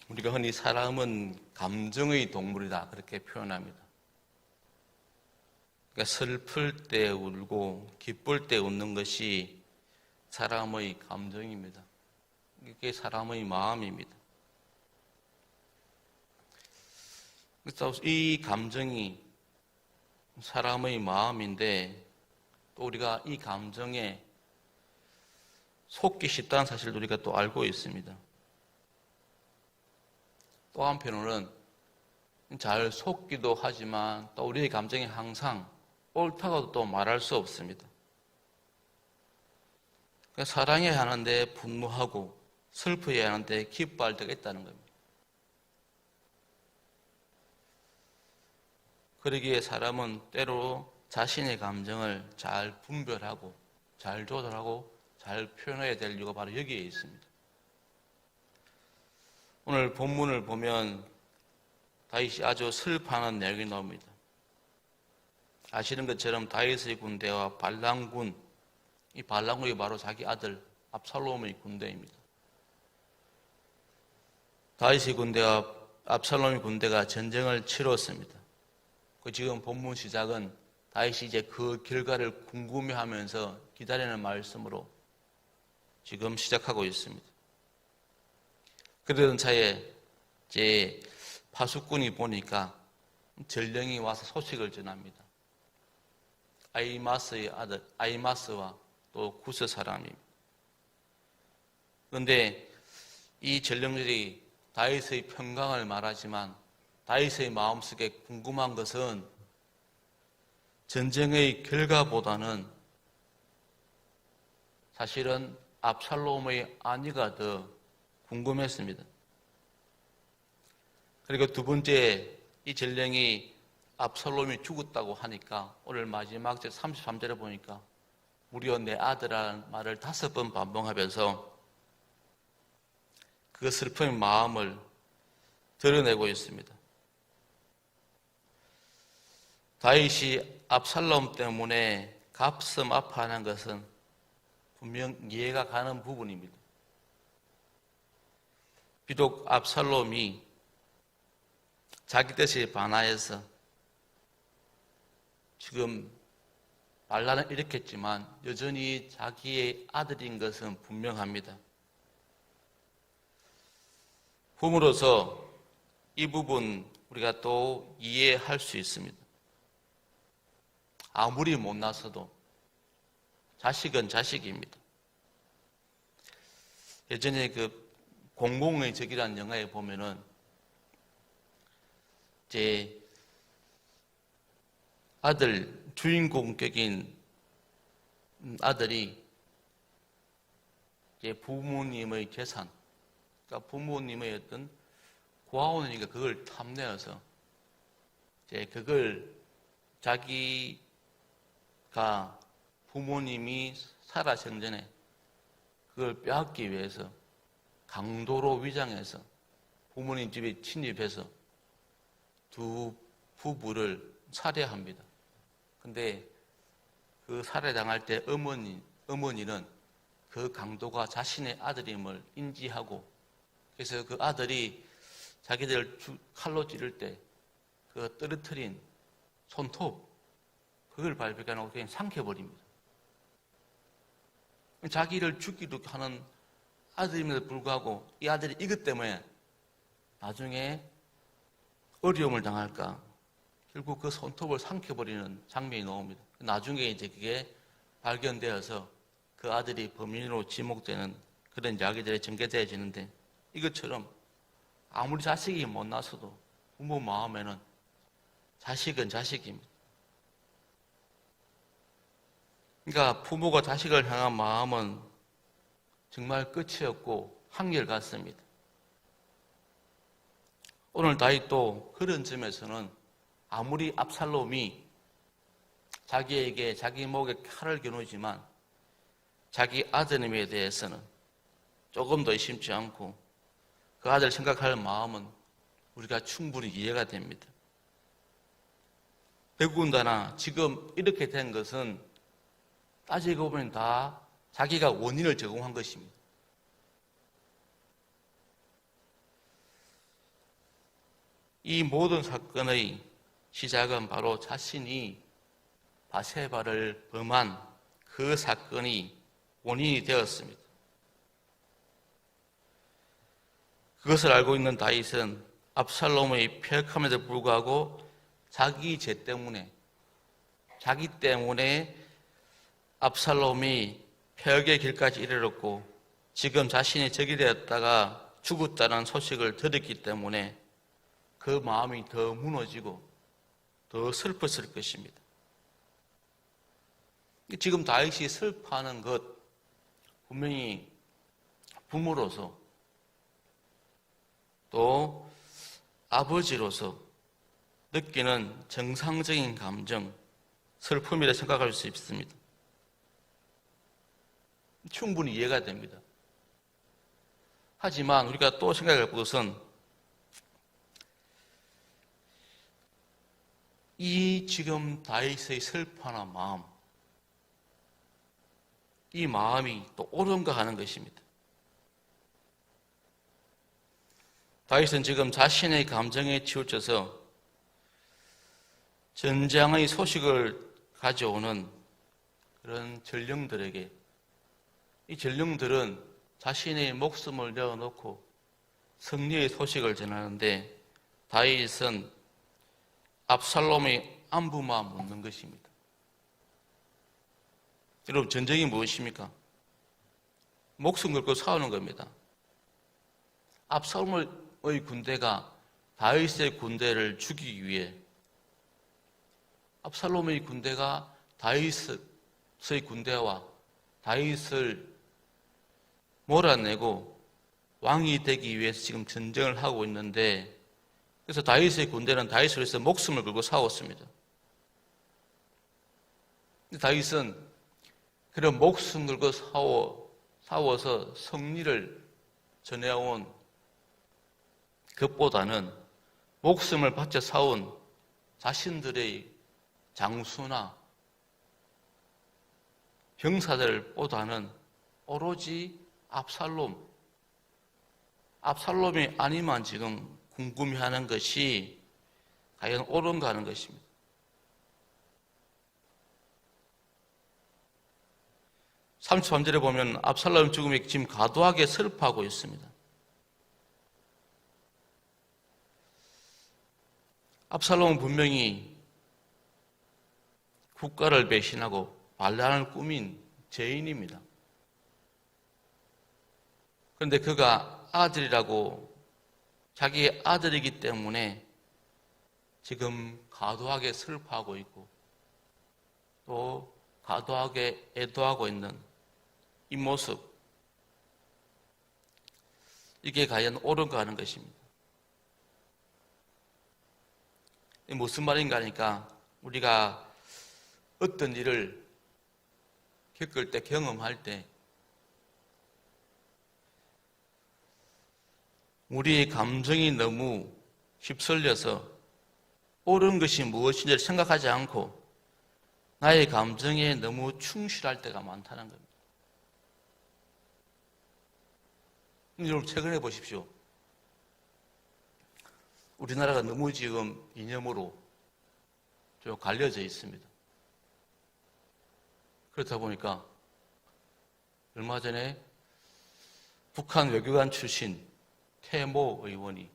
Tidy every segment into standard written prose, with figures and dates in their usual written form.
우리가 흔히 사람은 감정의 동물이다 그렇게 표현합니다. 그러니까 슬플 때 울고 기쁠 때 웃는 것이 사람의 감정입니다. 이게 사람의 마음입니다. 그래서 이 감정이 사람의 마음인데 또 우리가 이 감정에 속기 쉽다는 사실도 우리가 또 알고 있습니다. 또 한편으로는 잘 속기도 하지만 또 우리의 감정이 항상 옳다고도 또 말할 수 없습니다. 그러니까 사랑해야 하는데 분노하고 슬퍼해야 하는데 기뻐할 때가 있다는 겁니다. 그러기에 사람은 때로 자신의 감정을 잘 분별하고 잘 조절하고 잘 표현해야 될 이유가 바로 여기에 있습니다. 오늘 본문을 보면 다윗이 아주 슬퍼하는 내용이 나옵니다. 아시는 것처럼 다윗의 군대와 발람군, 이 발람군이 바로 자기 아들 압살롬의 군대입니다. 다윗의 군대와 압살롬의 군대가 전쟁을 치렀습니다. 지금 본문 시작은 다윗이 이제 그 결과를 궁금해하면서 기다리는 말씀으로 지금 시작하고 있습니다. 그러던 차에 이제 파수꾼이 보니까 전령이 와서 소식을 전합니다. 아히마스의 아들 아히마스와 또 구스 사람입니다. 그런데 이 전령들이 다윗의 평강을 말하지만 다윗의 마음속에 궁금한 것은 전쟁의 결과보다는 사실은 압살롬의 안위가 더 궁금했습니다. 그리고 두 번째, 이 전령이 압살롬이 죽었다고 하니까 오늘 마지막 절 33절에 보니까 무려 내 아들이라는 말을 5번 반복하면서 그 슬픔의 마음을 드러내고 있습니다. 다윗이 압살롬 때문에 가슴 아파하는 것은 분명 이해가 가는 부분입니다. 비록 압살롬이 자기 뜻에 반하여서 지금 반란을 일으켰지만 여전히 자기의 아들인 것은 분명합니다. 부모로서 이 부분 우리가 또 이해할 수 있습니다. 아무리 못났어도 자식은 자식입니다. 예전에 그 공공의 적이라는 영화에 보면은 이제 아들 주인공격인 아들이 이제 부모님의 재산, 그러니까 부모님의 어떤 고아원이니까 그걸 탐내어서 이제 그걸 자기가 부모님이 살아생 전에 그걸 빼앗기 위해서 강도로 위장해서 부모님 집에 침입해서 두 부부를 살해합니다. 근데 그 살해당할 때 어머니는 그 강도가 자신의 아들임을 인지하고 그래서 그 아들이 자기들 칼로 찌를 때 그 떨어뜨린 손톱 그걸 발견하고 그냥 삼켜버립니다. 자기를 죽이려 하는 아들임에도 불구하고 이 아들이 이것 때문에 나중에 어려움을 당할까 결국 그 손톱을 삼켜버리는 장면이 나옵니다. 나중에 이제 그게 발견되어서 그 아들이 범인으로 지목되는 그런 이야기들이 전개되어지는데 이것처럼 아무리 자식이 못나서도 부모 마음에는 자식은 자식입니다. 그러니까 부모가 자식을 향한 마음은 정말 끝이 없고 한결같습니다. 오늘 다윗도 그런 점에서는 아무리 압살롬이 자기에게 자기 목에 칼을 겨누지만 자기 아드님에 대해서는 조금 더 의심치 않고 그 아들 생각할 마음은 우리가 충분히 이해가 됩니다. 더군다나 지금 이렇게 된 것은 따지고 보면 다 자기가 원인을 제공한 것입니다. 이 모든 사건의 시작은 바로 자신이 바세바를 범한 그 사건이 원인이 되었습니다. 그것을 알고 있는 다윗은 압살롬의 폐역함에도 불구하고 자기 때문에 압살롬이 폐역의 길까지 이르렀고 지금 자신이 적이 되었다가 죽었다는 소식을 들었기 때문에 그 마음이 더 무너지고 더 슬펐을 것입니다. 지금 다윗이 슬퍼하는 것, 분명히 부모로서 또 아버지로서 느끼는 정상적인 감정, 슬픔이라 생각할 수 있습니다. 충분히 이해가 됩니다. 하지만 우리가 또 생각할 것은 이 지금 다윗의 슬퍼하는 마음, 이 마음이 또 옳은가 하는 것입니다. 다윗은 지금 자신의 감정에 치우쳐서 전장의 소식을 가져오는 그런 전령들에게, 이 전령들은 자신의 목숨을 내어놓고 승리의 소식을 전하는데 다윗은 압살롬의 안부만 묻는 것입니다. 여러분, 전쟁이 무엇입니까? 목숨 걸고 싸우는 겁니다. 압살롬의 군대가 다윗의 군대를 죽이기 위해, 압살롬의 군대가 다윗의 군대와 다윗을 몰아내고 왕이 되기 위해서 지금 전쟁을 하고 있는데, 그래서 다윗의 군대는 다윗을 위해서 목숨을 걸고 싸웠습니다. 다윗은 그런 목숨 걸고 싸워서 승리를 전해온 것보다는 목숨을 바쳐 싸운 자신들의 장수나 병사들보다는 오로지 압살롬이 아니면 지금 궁금해하는 것이 과연 옳은가 하는 것입니다. 33절에 보면 압살롬 죽음에 지금 과도하게 슬퍼하고 있습니다. 압살롬은 분명히 국가를 배신하고 반란을 꾸민 죄인입니다. 그런데 그가 아들이라고, 자기의 아들이기 때문에 지금 과도하게 슬퍼하고 있고 또 과도하게 애도하고 있는 이 모습, 이게 과연 옳은가 하는 것입니다. 무슨 말인가 하니까, 우리가 어떤 일을 겪을 때, 경험할 때 우리의 감정이 너무 휩쓸려서 옳은 것이 무엇인지를 생각하지 않고 나의 감정에 너무 충실할 때가 많다는 겁니다. 여러분, 최근에 보십시오. 우리나라가 너무 지금 이념으로 좀 갈려져 있습니다. 그렇다 보니까 얼마 전에 북한 외교관 출신 태모 의원이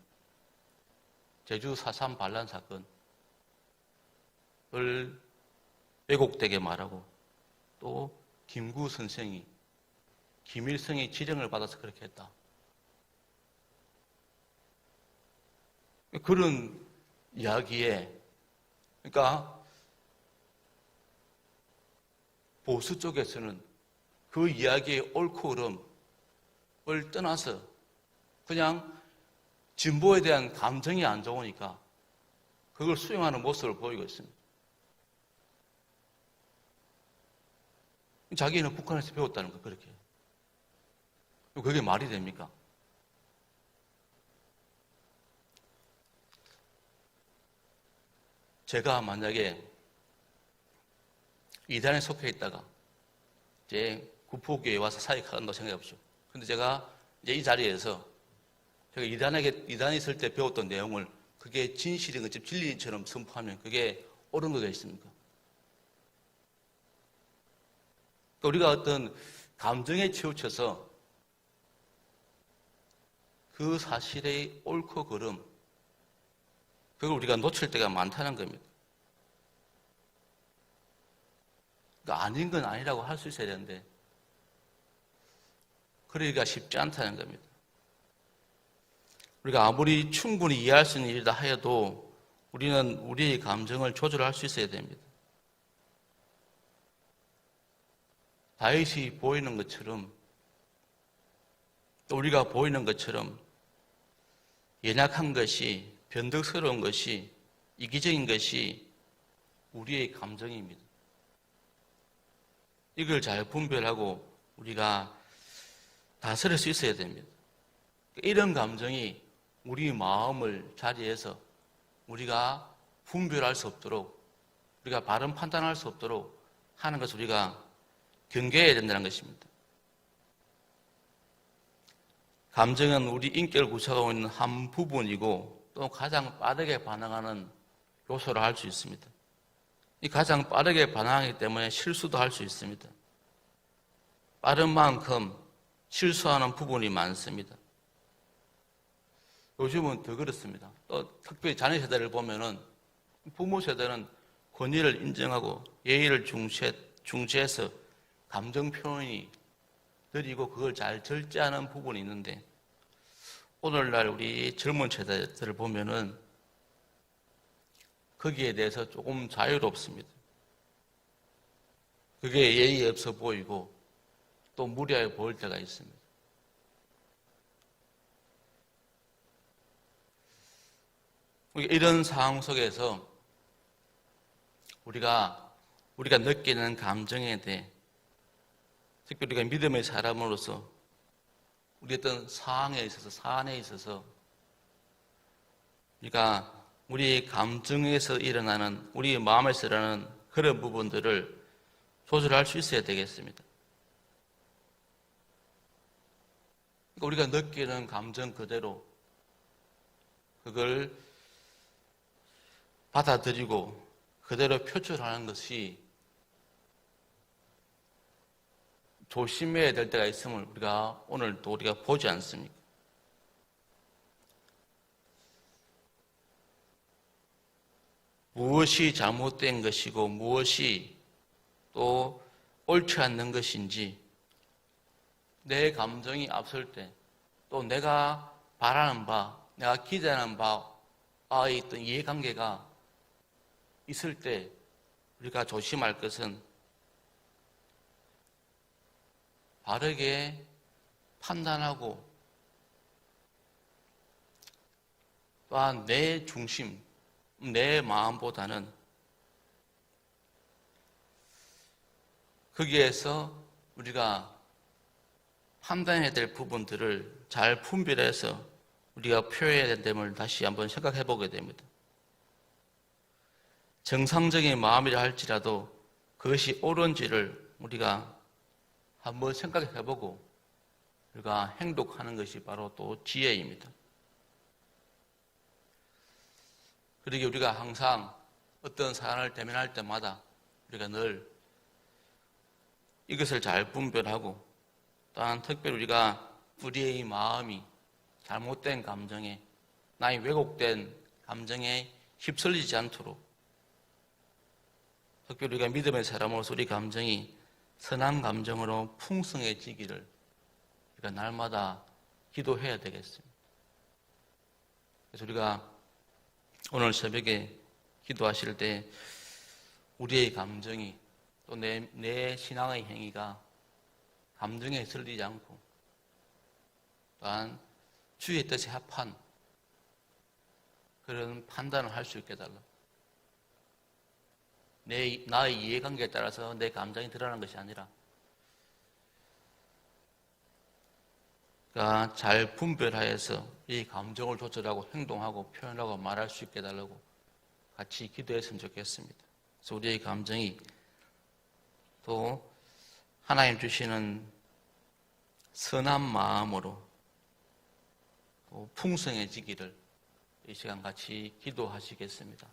제주 4.3 반란 사건을 왜곡되게 말하고, 또 김구 선생이 김일성의 지령을 받아서 그렇게 했다. 그런 이야기에, 그러니까 보수 쪽에서는 그 이야기의 옳고 그름을 떠나서 그냥 진보에 대한 감정이 안 좋으니까 그걸 수용하는 모습을 보이고 있습니다. 자기는 북한에서 배웠다는 거, 그렇게. 그게 말이 됩니까? 제가 만약에 이단에 속해 있다가 이제 구포교에 와서 사역한다고 생각해 보십시오. 근데 제가 이제 이 자리에서 제가 이단에 있을 때 배웠던 내용을 그게 진실인 것처럼 진리처럼 선포하면 그게 옳은 거겠습니까? 또 우리가 어떤 감정에 치우쳐서 그 사실의 옳고 그름, 그걸 우리가 놓칠 때가 많다는 겁니다. 그러니까 아닌 건 아니라고 할 수 있어야 되는데, 그러기가 쉽지 않다는 겁니다. 우리가 아무리 충분히 이해할 수 있는 일이다 하여도 우리는 우리의 감정을 조절할 수 있어야 됩니다. 다윗이 보이는 것처럼, 또 우리가 보이는 것처럼 연약한 것이, 변덕스러운 것이, 이기적인 것이 우리의 감정입니다. 이걸 잘 분별하고 우리가 다스릴 수 있어야 됩니다. 이런 감정이 우리 마음을 자리해서 우리가 분별할 수 없도록, 우리가 바른 판단할 수 없도록 하는 것을 우리가 경계해야 된다는 것입니다. 감정은 우리 인격을 구성하고 있는 한 부분이고 또 가장 빠르게 반응하는 요소를 할 수 있습니다. 이 가장 빠르게 반응하기 때문에 실수도 할 수 있습니다. 빠른 만큼 실수하는 부분이 많습니다. 요즘은 더 그렇습니다. 또 특별히 자녀 세대를 보면은 부모 세대는 권위를 인정하고 예의를 중시해서 감정 표현이 느리고 그걸 잘 절제하는 부분이 있는데, 오늘날 우리 젊은 세대들을 보면은 거기에 대해서 조금 자유롭습니다. 그게 예의 없어 보이고 또 무례해 보일 때가 있습니다. 이런 상황 속에서 우리가 느끼는 감정에 대해, 특히 우리가 믿음의 사람으로서 우리 어떤 사안에 있어서 우리가 우리 감정에서 일어나는, 우리 마음에서 일어나는 그런 부분들을 조절할 수 있어야 되겠습니다. 우리가 느끼는 감정 그대로 그걸 받아들이고 그대로 표출하는 것이 조심해야 될 때가 있음을 오늘도 우리가 보지 않습니까? 무엇이 잘못된 것이고 무엇이 또 옳지 않는 것인지 내 감정이 앞설 때, 또 내가 바라는 바, 내가 기대하는 바와의 있던 이해관계가 있을 때 우리가 조심할 것은 바르게 판단하고 또한 내 중심, 내 마음보다는 거기에서 우리가 판단해야 될 부분들을 잘 분별해서 우리가 표현해야 된다는 다시 한번 생각해 보게 됩니다. 정상적인 마음이라 할지라도 그것이 옳은지를 우리가 한번 생각해 보고 우리가 행동하는 것이 바로 또 지혜입니다. 그러기에 우리가 항상 어떤 사안을 대면할 때마다 우리가 늘 이것을 잘 분별하고, 또한 특별히 우리의 마음이 잘못된 감정에, 나의 왜곡된 감정에 휩쓸리지 않도록, 특별히 우리가 믿음의 사람으로서 우리 감정이 선한 감정으로 풍성해지기를 우리가 날마다 기도해야 되겠습니다. 그래서 우리가 오늘 새벽에 기도하실 때 우리의 감정이, 또 내 신앙의 행위가 감정에 휩쓸리지 않고 또한 주의 뜻에 합한 그런 판단을 할 수 있게 해달라. 나의 이해관계에 따라서 내 감정이 드러나는 것이 아니라 그러니까 잘 분별하여서 이 감정을 조절하고 행동하고 표현하고 말할 수 있게 해달라고 같이 기도했으면 좋겠습니다. 그래서 우리의 감정이 또 하나님 주시는 선한 마음으로 또 풍성해지기를 이 시간 같이 기도하시겠습니다.